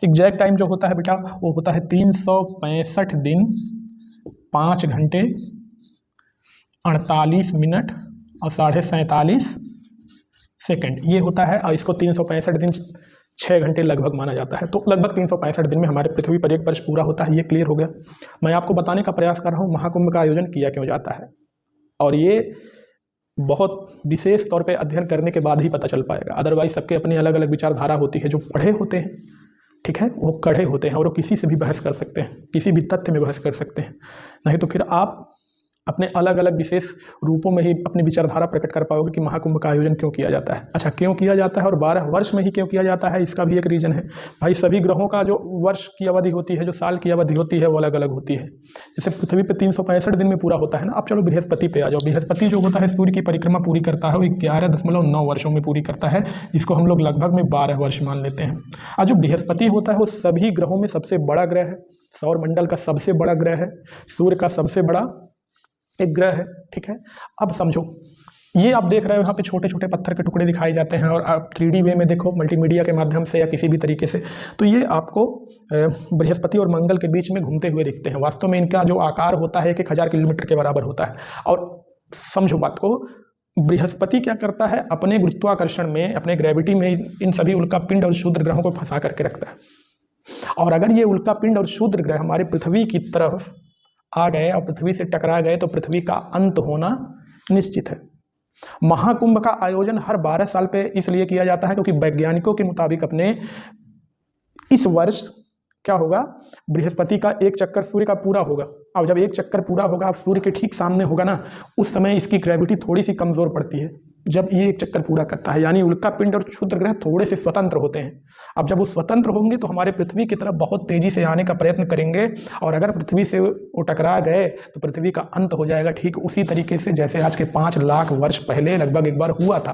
Exact time जो होता है बेटा वो होता है 365 दिन 5 घंटे 48 मिनट और 47.5 सेकेंड, ये होता है। और इसको 365 दिन 6 घंटे लगभग माना जाता है। तो लगभग 365 दिन में हमारे पृथ्वी पर एक वर्ष पूरा होता है। ये क्लियर हो गया। मैं आपको बताने का प्रयास कर रहा हूँ महाकुंभ का आयोजन किया क्यों जाता है, और ये बहुत विशेष तौर पे अध्ययन करने के बाद ही पता चल पाएगा। अदरवाइज सबके अपनी अलग अलग विचारधारा होती है। जो पढ़े होते हैं, ठीक है, वो कड़े होते हैं और वो किसी से भी बहस कर सकते हैं, किसी भी तथ्य में बहस कर सकते हैं। नहीं तो फिर आप अपने अलग अलग विशेष रूपों में ही अपनी विचारधारा प्रकट कर पाओगे कि महाकुंभ का आयोजन क्यों किया जाता है। अच्छा, क्यों किया जाता है और 12 वर्ष में ही क्यों किया जाता है, इसका भी एक रीज़न है भाई। सभी ग्रहों का जो वर्ष की अवधि होती है, जो साल की अवधि होती है, वो अलग अलग होती है। जैसे पृथ्वी पे 365 दिन में पूरा होता है ना। अब चलो बृहस्पति पे आ जाओ। बृहस्पति जो होता है सूर्य की परिक्रमा पूरी करता है, वो 11.9 वर्षों में पूरी करता है, जिसको हम लोग लगभग में 12 वर्ष मान लेते हैं। और जो बृहस्पति होता है वो सभी ग्रहों में सबसे बड़ा ग्रह है, सौर मंडल का सबसे बड़ा ग्रह है, सूर्य का सबसे बड़ा एक ग्रह है, ठीक है। अब समझो, ये आप देख रहे हो यहाँ पे छोटे छोटे पत्थर के टुकड़े दिखाए जाते हैं, और आप 3D वे में देखो मल्टीमीडिया के माध्यम से या किसी भी तरीके से, तो ये आपको बृहस्पति और मंगल के बीच में घूमते हुए दिखते हैं। वास्तव में इनका जो आकार होता है 1000 किलोमीटर के बराबर होता है। और समझो बात को, बृहस्पति क्या करता है, अपने गुरुत्वाकर्षण में, अपने ग्रेविटी में इन सभी उल्कापिंड और क्षुद्र ग्रहों को फंसा करके रखता है। और अगर ये उल्कापिंड और क्षुद्र ग्रह हमारे पृथ्वी की तरफ आ गए और पृथ्वी से टकरा गए तो पृथ्वी का अंत होना निश्चित है। महाकुंभ का आयोजन हर 12 साल पे इसलिए किया जाता है क्योंकि वैज्ञानिकों के मुताबिक अपने इस वर्ष क्या होगा, बृहस्पति का एक चक्कर सूर्य का पूरा होगा। अब जब एक चक्कर पूरा होगा, अब सूर्य के ठीक सामने होगा ना, उस समय इसकी ग्रेविटी थोड़ी सी कमजोर पड़ती है जब ये एक चक्कर पूरा करता है। यानी उल्कापिंड और क्षुद्र ग्रह थोड़े से स्वतंत्र होते हैं। अब जब वो स्वतंत्र होंगे तो हमारे पृथ्वी की तरफ बहुत तेजी से आने का प्रयत्न करेंगे, और अगर पृथ्वी से वो टकरा गए तो पृथ्वी का अंत हो जाएगा। ठीक उसी तरीके से जैसे आज के 5 लाख वर्ष पहले लगभग एक बार हुआ था,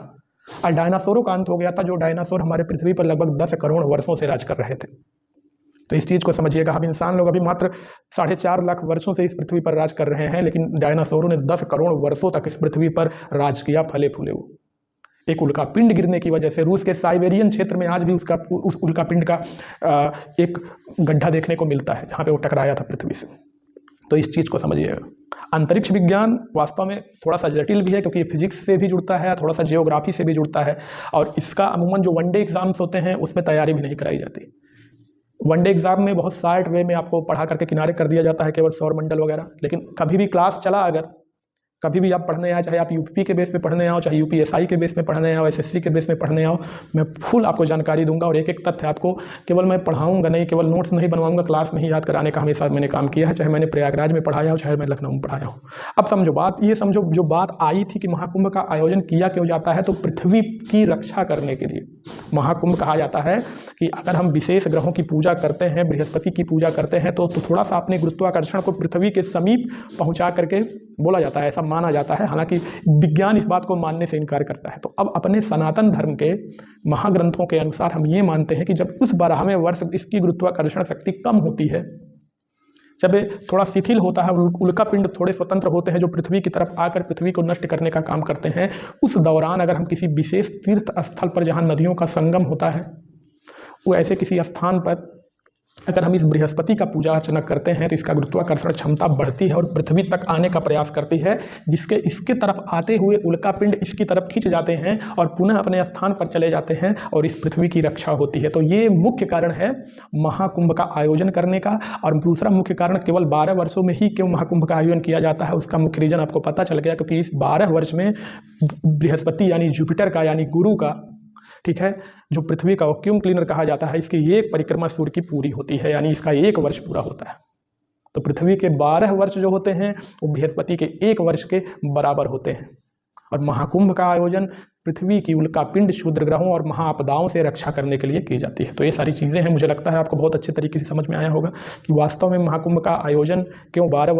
और डायनासोरों का अंत हो गया था। जो डायनासोर हमारे पृथ्वी पर लगभग 10 करोड़ वर्षों से राज कर रहे थे। तो इस चीज़ को समझिएगा। हम इंसान लोग अभी मात्र 4.5 लाख वर्षों से इस पृथ्वी पर राज कर रहे हैं, लेकिन डायनासोरों ने 10 करोड़ वर्षों तक इस पृथ्वी पर राज किया, फले फूले वो। एक उल्कापिंड गिरने की वजह से रूस के साइबेरियन क्षेत्र में आज भी उस उल्कापिंड का एक गड्ढा देखने को मिलता है जहाँ पे वो टकराया था पृथ्वी से। तो इस चीज़ को समझिएगा। अंतरिक्ष विज्ञान वास्तव में थोड़ा सा जटिल भी है क्योंकि ये फिजिक्स से भी जुड़ता है, थोड़ा सा जियोग्राफी से भी जुड़ता है, और इसका अमूमन जो वनडे एग्जाम्स होते हैं उसमें तैयारी भी नहीं कराई जाती। वनडे एग्जाम में बहुत शार्ट वे में आपको पढ़ा करके किनारे कर दिया जाता है, केवल सौरमंडल वगैरह। लेकिन कभी भी क्लास चला, अगर कभी भी आप पढ़ने आए, चाहे आप यूपी के बेस पे पढ़ने आओ, चाहे यूपीएसआई के बेस में पढ़ने आओ, एसएससी के बेस में पढ़ने आओ, मैं फुल आपको जानकारी दूंगा। और एक एक तथ्य आपको केवल मैं पढ़ाऊंगा नहीं, केवल नोट्स नहीं बनवाऊंगा, क्लास में ही याद कराने का हमेशा मैंने काम किया है, चाहे मैंने प्रयागराज में पढ़ाया हो, चाहे मैं लखनऊ में पढ़ाया हो। अब समझो बात, ये समझो जो बात आई थी कि महाकुंभ का आयोजन किया क्यों जाता है, तो पृथ्वी की रक्षा करने के लिए महाकुंभ कहा जाता है। कि अगर हम विशेष ग्रहों की पूजा करते हैं, बृहस्पति की पूजा करते हैं, तो थोड़ा सा अपने गुरुत्वाकर्षण को पृथ्वी के समीप पहुंचा करके बोला जाता है, ऐसा माना जाता है। हालांकि विज्ञान इस बात को मानने से इनकार करता है। तो अब अपने सनातन धर्म के महाग्रंथों के अनुसार हम ये मानते हैं कि जब उस 12वें वर्ष इसकी गुरुत्वाकर्षण शक्ति कम होती है, जब थोड़ा शिथिल होता है, उल्कापिंड थोड़े स्वतंत्र होते हैं जो पृथ्वी की तरफ आकर पृथ्वी को नष्ट करने का काम करते हैं, उस दौरान अगर हम किसी विशेष तीर्थ स्थल पर जहाँ नदियों का संगम होता है, वो ऐसे किसी स्थान पर अगर हम इस बृहस्पति का पूजा अर्चना करते हैं तो इसका गुरुत्वाकर्षण क्षमता बढ़ती है और पृथ्वी तक आने का प्रयास करती है, जिसके इसके तरफ आते हुए उल्कापिंड इसकी तरफ खिंच जाते हैं और पुनः अपने स्थान पर चले जाते हैं और इस पृथ्वी की रक्षा होती है। तो ये मुख्य कारण है महाकुंभ का आयोजन करने का। और दूसरा मुख्य कारण केवल 12 वर्षों में ही क्यों महाकुंभ का आयोजन किया जाता है, उसका मुख्य रीजन आपको पता चल गया। क्योंकि इस 12 वर्ष में बृहस्पति यानी जुपिटर का, यानी गुरु का, ठीक है, जो पृथ्वी का वैक्यूम क्लीनर कहा जाता है, इसकी एक परिक्रमा सूर्य की पूरी होती है, यानी इसका 1 वर्ष पूरा होता है। तो पृथ्वी के 12 वर्ष जो होते हैं वो बृहस्पति के 1 वर्ष के बराबर होते हैं। और महाकुंभ का आयोजन पृथ्वी की उल्कापिंड, क्षुद्र ग्रहों और महाआपदाओं से रक्षा करने के लिए की जाती है। तो ये सारी चीज़ें हैं, मुझे लगता है आपको बहुत अच्छे तरीके से समझ में आया होगा कि वास्तव में महाकुंभ का आयोजन क्यों 12